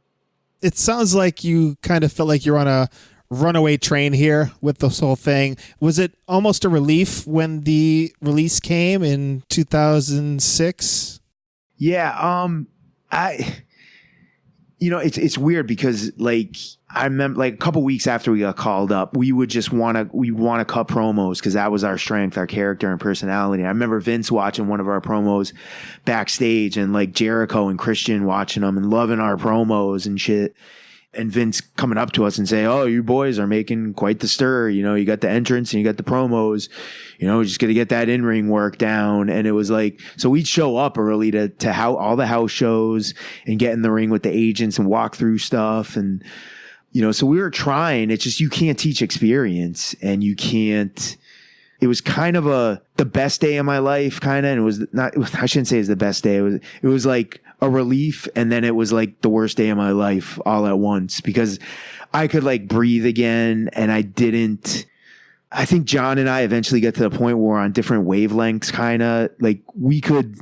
it sounds like you kind of felt like you're on a runaway train here with this whole thing. Was it almost a relief when the release came in 2006? Yeah. You know, it's weird because like I remember like a couple weeks after we got called up, we would just want to cut promos because that was our strength, our character and personality. I remember Vince watching one of our promos backstage, and like Jericho and Christian watching them and loving our promos and shit. And Vince coming up to us and saying, "Oh, you boys are making quite the stir. You know, you got the entrance and you got the promos. You know, just got to get that in-ring work down." And it was like, so we'd show up early to how all the house shows and get in the ring with the agents and walk through stuff. And, you know, so we were trying. It's just, you can't teach experience, and you can't. It was kind of the best day of my life, kind of. And it was not, I shouldn't say it's the best day. It was like a relief, and then it was like the worst day of my life all at once, because I could like breathe again, and I think John and I eventually got to the point where we're on different wavelengths, kind of like we could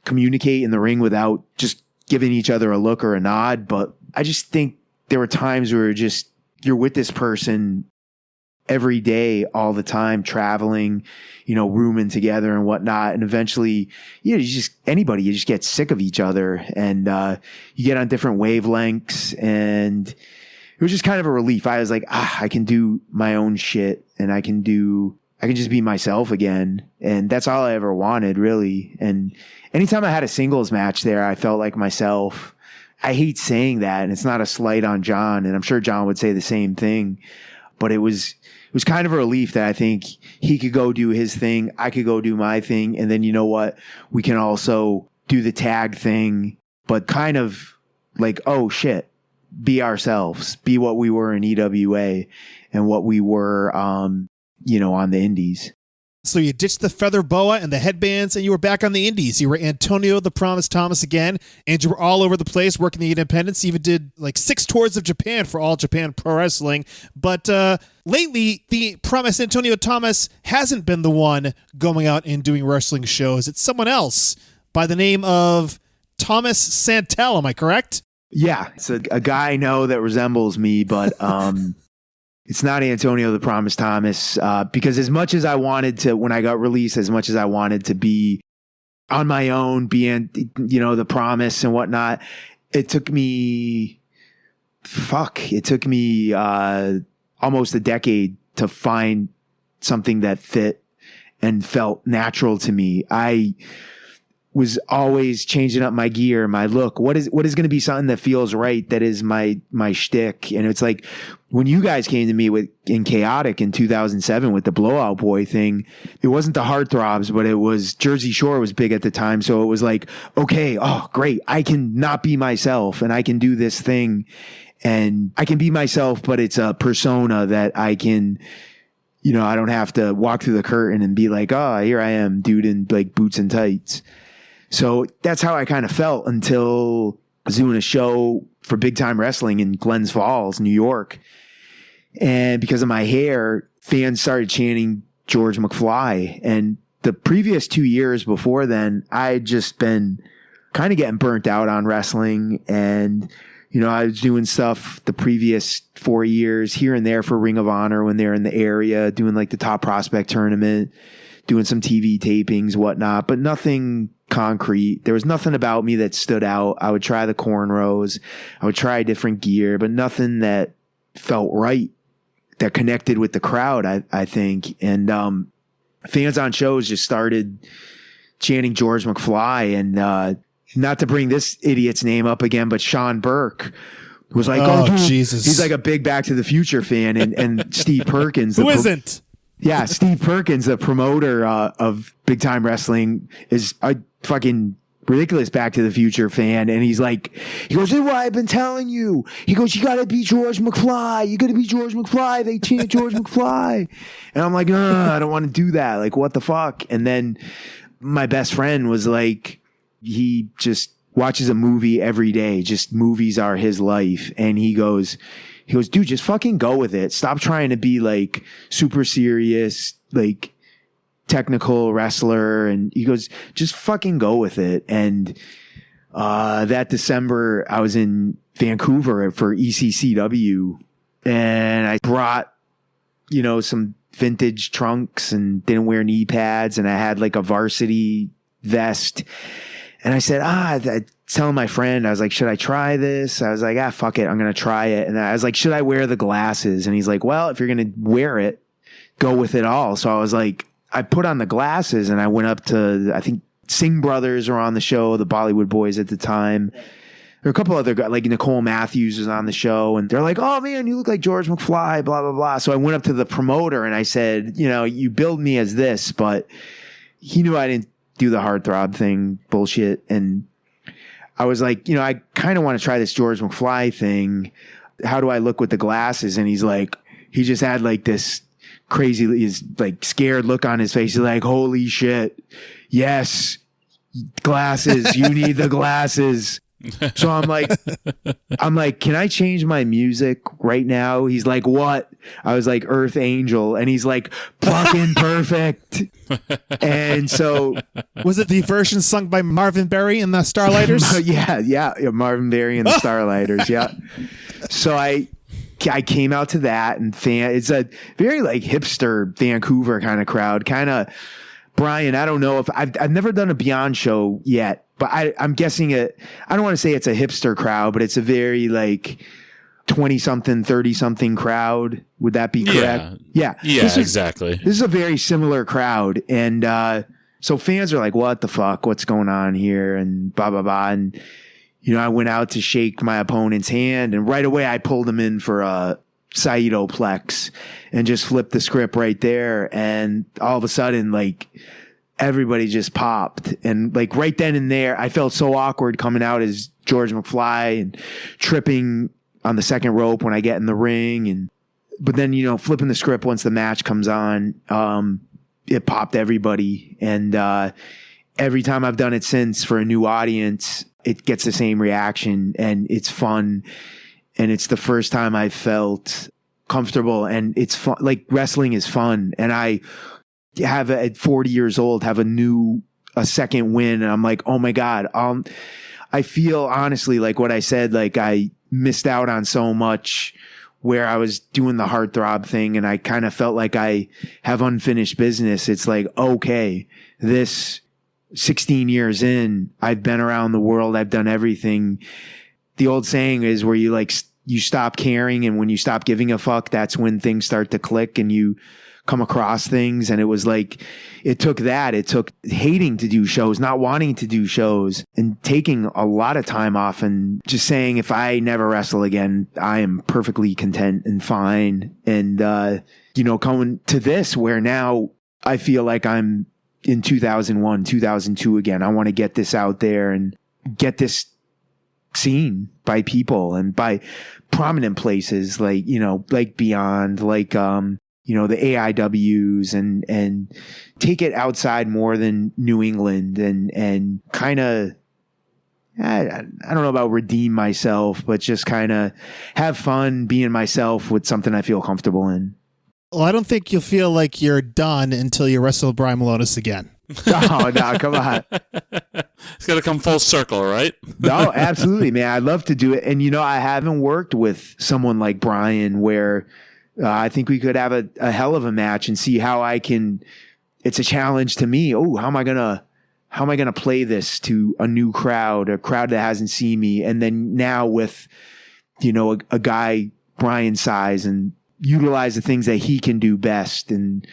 communicate in the ring without just giving each other a look or a nod. But I just think there were times where you're with this person every day, all the time, traveling, you know, rooming together and whatnot. And eventually, you just get sick of each other, and you get on different wavelengths, and it was just kind of a relief. I was like, I can do my own shit, and I can just be myself again. And that's all I ever wanted, really. And anytime I had a singles match there, I felt like myself. I hate saying that, and it's not a slight on John, and I'm sure John would say the same thing, but it was kind of a relief that I think he could go do his thing, I could go do my thing, and then, you know what, we can also do the tag thing, but kind of like, oh shit, be ourselves, be what we were in EWA and what we were, you know, on the indies. So you ditched the feather boa and the headbands, and you were back on the indies. You were Antonio the Promise Thomas again, and you were all over the place working the independents. You even did like 6 tours of Japan for All Japan Pro Wrestling. But lately, the Promise Antonio Thomas hasn't been the one going out and doing wrestling shows. It's someone else by the name of Thomas Santell. Am I correct? Yeah, it's a guy I know that resembles me, but it's not Antonio the Promise Thomas, because as much as I wanted to, when I got released, as much as I wanted to be on my own, being, you know, the Promise and whatnot, it took me almost a decade to find something that fit and felt natural to me. I was always changing up my gear, my look. What is going to be something that feels right? That is my shtick. And it's like when you guys came to me in Chaotic in 2007 with the Blowout Boy thing, it wasn't the Heart Throbs, but it was Jersey Shore was big at the time. So it was like, okay, oh great, I can not be myself and I can do this thing, and I can be myself, but it's a persona that I can, you know, I don't have to walk through the curtain and be like, oh, here I am, dude, in like boots and tights. So that's how I kind of felt until I was doing a show for Big Time Wrestling in Glens Falls, New York. And because of my hair, fans started chanting George McFly. And the previous 2 years before then, I'd just been kind of getting burnt out on wrestling. And, you know, I was doing stuff the previous 4 years here and there for Ring of Honor when they're in the area, doing like the Top Prospect tournament, doing some TV tapings, whatnot, but nothing concrete. There was nothing about me that stood out. I would try the cornrows. I would try different gear, but nothing that felt right, that connected with the crowd, I think. And fans on shows just started chanting George McFly. And not to bring this idiot's name up again, but Sean Burke was like, oh dude, Jesus. He's like a big Back to the Future fan. And Steve Perkins. Who isn't? Yeah, Steve Perkins, the promoter of Big Time Wrestling, is a fucking ridiculous Back to the Future fan. And he goes, this is what I've been telling you. He goes, you got to be George McFly. You got to be George McFly. They chant George McFly. And I'm like, I don't want to do that. Like, what the fuck? And then my best friend was like, he just watches a movie every day. Just movies are his life. And he goes, dude, just fucking go with it. Stop trying to be like super serious, like technical wrestler. And he goes, just fucking go with it. And that December, I was in Vancouver for ECCW, and I brought, you know, some vintage trunks and didn't wear knee pads, and I had like a varsity vest. And I said, telling my friend, I was like, should I try this? I was like, fuck it, I'm going to try it. And I was like, should I wear the glasses? And he's like, well, if you're going to wear it, go with it all. So I was like, I put on the glasses and I went up to, I think Singh Brothers were on the show, the Bollywood Boys at the time. There were a couple other guys, like Nicole Matthews was on the show, and they're like, oh man, you look like George McFly, blah, blah, blah. So I went up to the promoter and I said, you know, you billed me as this, but he knew I didn't do the heartthrob thing bullshit. And I was like, you know, I kind of want to try this George McFly thing. How do I look with the glasses? And he's like, he just had like this crazy, his like scared look on his face. He's like, holy shit. Yes. Glasses. You need the glasses. So I'm like, can I change my music right now? He's like, what? I was like, Earth Angel. And he's like, fucking perfect. And so. Was it the version sung by Marvin Berry and the Starlighters? yeah. Marvin Berry and the Starlighters. Yeah. So I came out to that, and it's a very like hipster Vancouver kind of crowd. Kind of, Brian, I don't know if I've never done a Beyond show yet, but I'm guessing I don't want to say it's a hipster crowd, but it's a very like 20-something, 30-something crowd. Would that be correct? Yeah. Exactly. This is a very similar crowd. And so fans are like, what the fuck? What's going on here? And blah, blah, blah. And, you know, I went out to shake my opponent's hand, and right away I pulled him in for a Saitoplex and just flipped the script right there. And all of a sudden, like, everybody just popped. And like right then and there, I felt so awkward coming out as George McFly and tripping on the second rope when I get in the ring. But then, you know, flipping the script once the match comes on, it popped everybody. And every time I've done it since for a new audience, it gets the same reaction, and it's fun. And it's the first time I felt comfortable, and it's fun. Like, wrestling is fun. And I have at 40 years old, have a second win. And I'm like, oh my God. I feel honestly like what I said, like I missed out on so much where I was doing the heartthrob thing, and I kind of felt like I have unfinished business. It's like, okay, this 16 years in, I've been around the world. I've done everything. The old saying is where you stop caring, and when you stop giving a fuck, that's when things start to click and you come across things. And it was like, it took hating to do shows, not wanting to do shows, and taking a lot of time off, and just saying, if I never wrestle again, I am perfectly content and fine. And, you know, coming to this where now I feel like I'm in 2001, 2002 again. I want to get this out there and get this seen by people and by prominent places like, you know, like Beyond, like, you know, the AIWs, and take it outside more than New England, and kind of I don't know about redeem myself, but just kind of have fun being myself with something I feel comfortable in. Well, I don't think you'll feel like you're done until you wrestle Brian Malonis again. No, come on. It's got to come full circle, right? No, absolutely, man. I'd love to do it. And, I haven't worked with someone like Brian where I think we could have a hell of a match and see how it's a challenge to me. Oh, how am I going to play this to a new crowd, a crowd that hasn't seen me? And then now with, a guy Brian's size and utilize the things that he can do best. And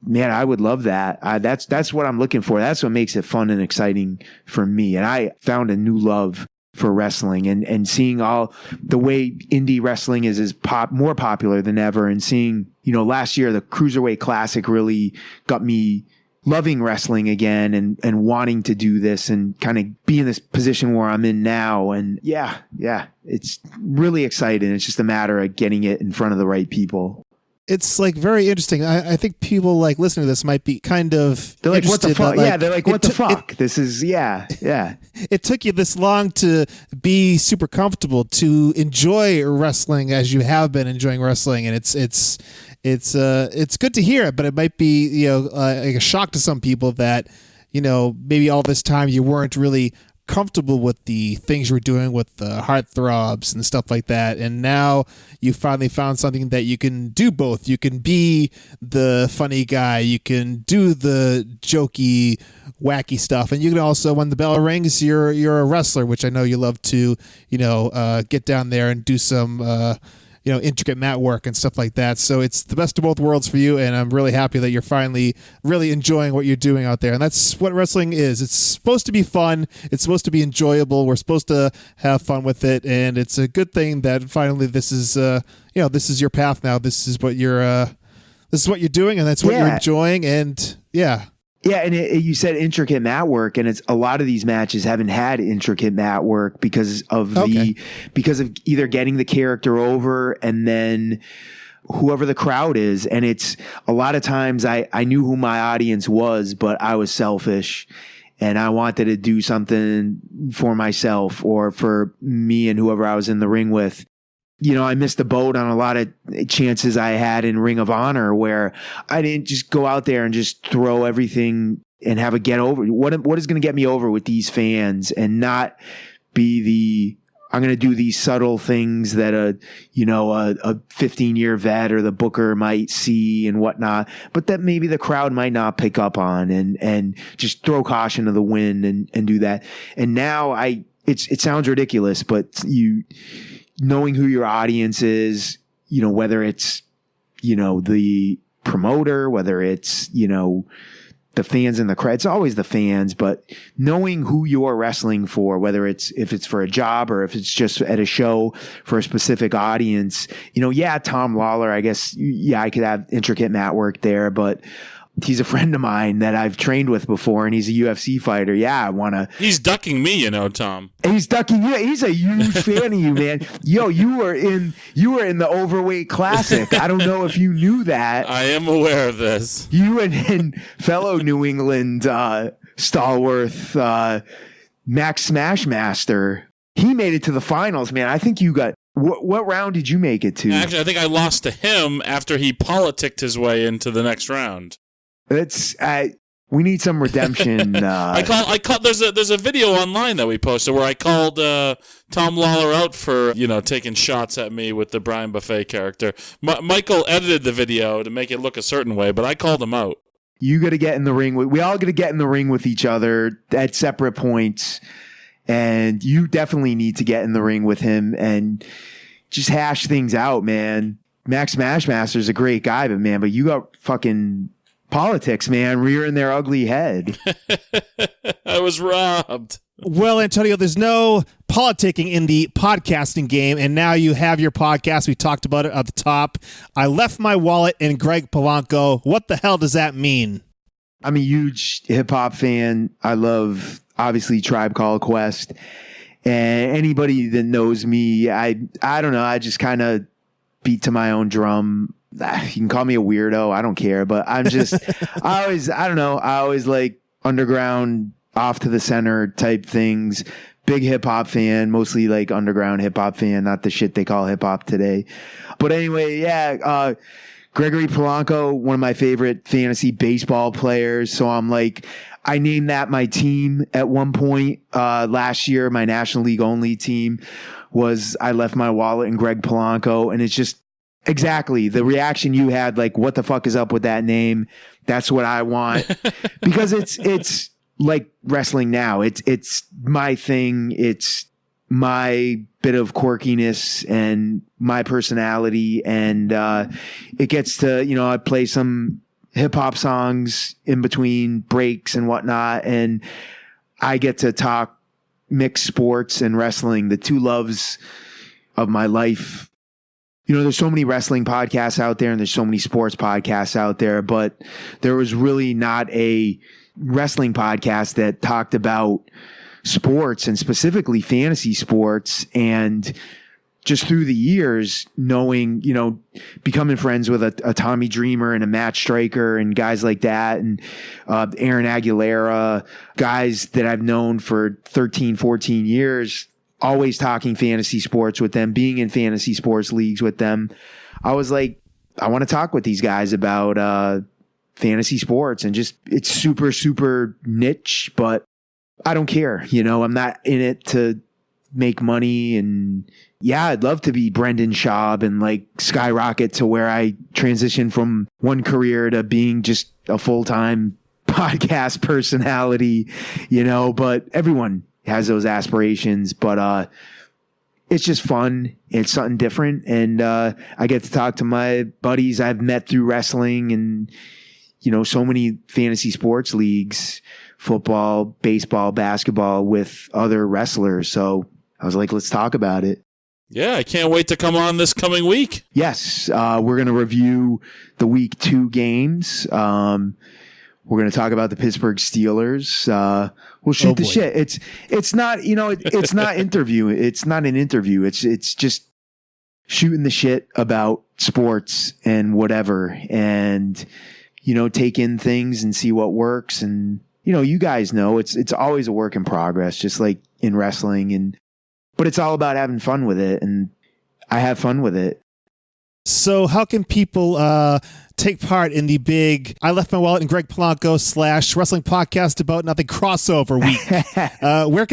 man, I would love that. That's what I'm looking for. That's what makes it fun and exciting for me. And I found a new love for wrestling and seeing all the way indie wrestling is more popular than ever. And seeing, last year, the Cruiserweight Classic really got me loving wrestling again and wanting to do this and kind of be in this position where I'm in now. And yeah, it's really exciting. It's just a matter of getting it in front of the right people. It's like very interesting. I think people like listening to this might be kind of they're like, what the fuck? Like, yeah, they're like, what the fuck? This is yeah. It took you this long to be super comfortable to enjoy wrestling as you have been enjoying wrestling, and it's good to hear. But it might be like a shock to some people that maybe all this time you weren't really comfortable with the things you were doing with the heartthrobs and stuff like that, and now you finally found something that you can do both. You can be the funny guy, you can do the jokey, wacky stuff, and you can also, when the bell rings, you're a wrestler, which I know you love to get down there and do some intricate mat work and stuff like that. So it's the best of both worlds for you, and I'm really happy that you're finally really enjoying what you're doing out there. And that's what wrestling is. It's supposed to be fun. It's supposed to be enjoyable. We're supposed to have fun with it, and it's a good thing that finally this is this is your path now. This is what you're doing, and that's what you're enjoying. And yeah. Yeah, and you said intricate mat work, and it's a lot of these matches haven't had intricate mat work because of either getting the character over and then whoever the crowd is. And it's a lot of times I knew who my audience was, but I was selfish and I wanted to do something for myself or for me and whoever I was in the ring with. I missed the boat on a lot of chances I had in Ring of Honor where I didn't just go out there and just throw everything and have a get over. What is going to get me over with these fans and not be I'm going to do these subtle things that a 15-year vet or the booker might see and whatnot, but that maybe the crowd might not pick up on and just throw caution to the wind and do that. And now it sounds ridiculous, but knowing who your audience is, whether it's, the promoter, whether it's, the fans in the crowd, it's always the fans, but knowing who you're wrestling for, whether if it's for a job or if it's just at a show for a specific audience, Tom Lawler, I guess, I could have intricate mat work there, but he's a friend of mine that I've trained with before, and he's a UFC fighter. Yeah, I want to. He's ducking me, Tom. He's ducking you. He's a huge fan of you, man. Yo, you were in the Overweight Classic. I don't know if you knew that. I am aware of this. You and fellow New England stalwart Max Smashmaster. He made it to the finals, man. I think you got. What round did you make it to? Actually, I think I lost to him after he politicked his way into the next round. We need some redemption. I call. There's a video online that we posted where I called Tom Lawler out for taking shots at me with the Brian Buffet character. Michael edited the video to make it look a certain way, but I called him out. You got to get in the ring we all got to get in the ring with each other at separate points, and you definitely need to get in the ring with him and just hash things out, man. Max Smashmaster's a great guy, but you got fucking politics, man, rearing their ugly head. I was robbed. Well, Antonio, there's no politicking in the podcasting game, and now you have your podcast. We talked about it at the top. I left my wallet in Greg Polanco. What the hell does that mean? I'm a huge hip-hop fan. I love, obviously, Tribe Called Quest. And anybody that knows me, I don't know, I just kind of beat to my own drum. You can call me a weirdo. I don't care. But I'm just, I always like underground, off to the center type things. big hip hop fan, mostly like underground hip hop fan, not the shit they call hip hop today. But anyway, yeah, Gregory Polanco, one of my favorite fantasy baseball players. So I'm like, I named that my team at one point last year. My National League only team was I Left My Wallet and Greg Polanco. And it's just exactly the reaction you had, like, what the fuck is up with that name? That's what I want. Because it's like wrestling now. It's my thing. It's my bit of quirkiness and my personality. And it gets to, I play some hip hop songs in between breaks and whatnot. And I get to talk mixed sports and wrestling, the two loves of my life. There's so many wrestling podcasts out there and there's so many sports podcasts out there, but there was really not a wrestling podcast that talked about sports and specifically fantasy sports. And just through the years, knowing, becoming friends with a Tommy Dreamer and a Matt Stryker and guys like that, and Aaron Aguilera, guys that I've known for 13, 14 years, always talking fantasy sports with them, being in fantasy sports leagues with them. I was like, I want to talk with these guys about fantasy sports, and just, it's super, super niche, but I don't care. I'm not in it to make money. And yeah, I'd love to be Brendan Schaub and like skyrocket to where I transition from one career to being just a full-time podcast personality, but everyone has those aspirations. But it's just fun. It's something different. And I get to talk to my buddies I've met through wrestling and, so many fantasy sports leagues, football, baseball, basketball, with other wrestlers. So I was like, let's talk about it. Yeah, I can't wait to come on this coming week. Yes, we're going to review the week 2 games. We're going to talk about the Pittsburgh Steelers. We'll shoot the shit. It's not, it's not interview. It's not an interview. It's just shooting the shit about sports and whatever, and take in things and see what works. And you guys know it's always a work in progress, just like in wrestling. But it's all about having fun with it, and I have fun with it. So how can people take part in the big I Left My Wallet and Greg Polanco / wrestling podcast about nothing crossover week? Where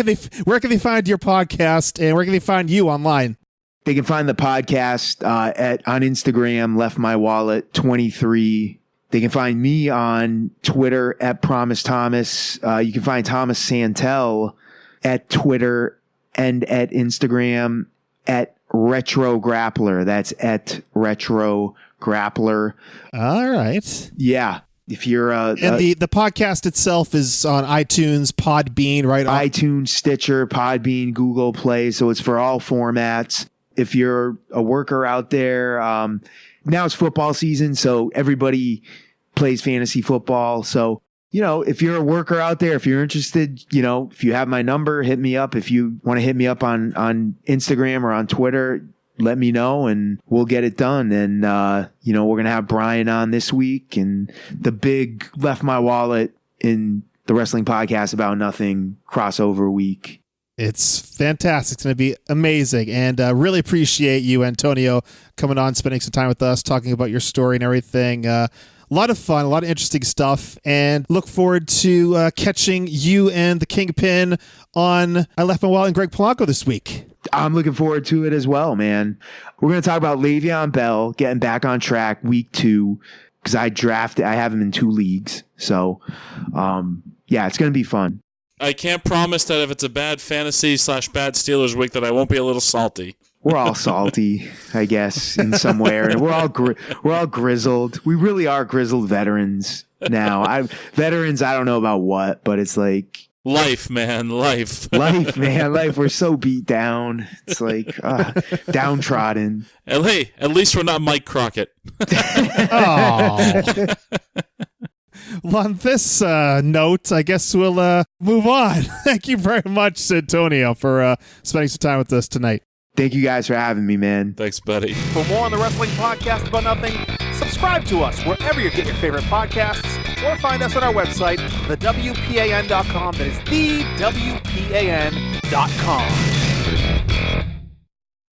can they find your podcast, and where can they find you online? They can find the podcast on Instagram, Left My Wallet 23. They can find me on Twitter at Promise Thomas. You can find Thomas Santell at Twitter and at Instagram at Retro Grappler. That's at Retro Grappler. All right. Yeah. If you're and the podcast itself is on iTunes, Podbean, right? iTunes, Stitcher, Podbean, Google Play. So it's for all formats. If you're a worker out there, now it's football season, so everybody plays fantasy football. So, if you're a worker out there, if you're interested, if you have my number, hit me up. If you want to hit me up on Instagram or on Twitter, let me know and we'll get it done. And, we're going to have Brian on this week, and the big Left My Wallet in the Wrestling Podcast About Nothing crossover week. It's fantastic. It's going to be amazing. And really appreciate you, Antonio, coming on, spending some time with us, talking about your story and everything. A lot of fun, a lot of interesting stuff, and look forward to catching you and the Kingpin on I Left My Wallet and Greg Polanco this week. I'm looking forward to it as well, man. We're going to talk about Le'Veon Bell getting back on track week 2, because I have him in 2 leagues. So, yeah, it's going to be fun. I can't promise that if it's a bad fantasy / bad Steelers week that I won't be a little salty. We're all salty, I guess, in some way. And we're all grizzled. We really are grizzled veterans now. Veterans, I don't know about what, but it's like life, man, life. Life, man, life. We're so beat down. It's like downtrodden. And hey, at least we're not Mike Crockett. Oh. Well, on this note, I guess we'll move on. Thank you very much, Antonio, for spending some time with us tonight. Thank you guys for having me, man. Thanks, buddy. For more on the Wrestling Podcast About Nothing, subscribe to us wherever you get your favorite podcasts or find us on our website, thewpan.com. That is thewpan.com.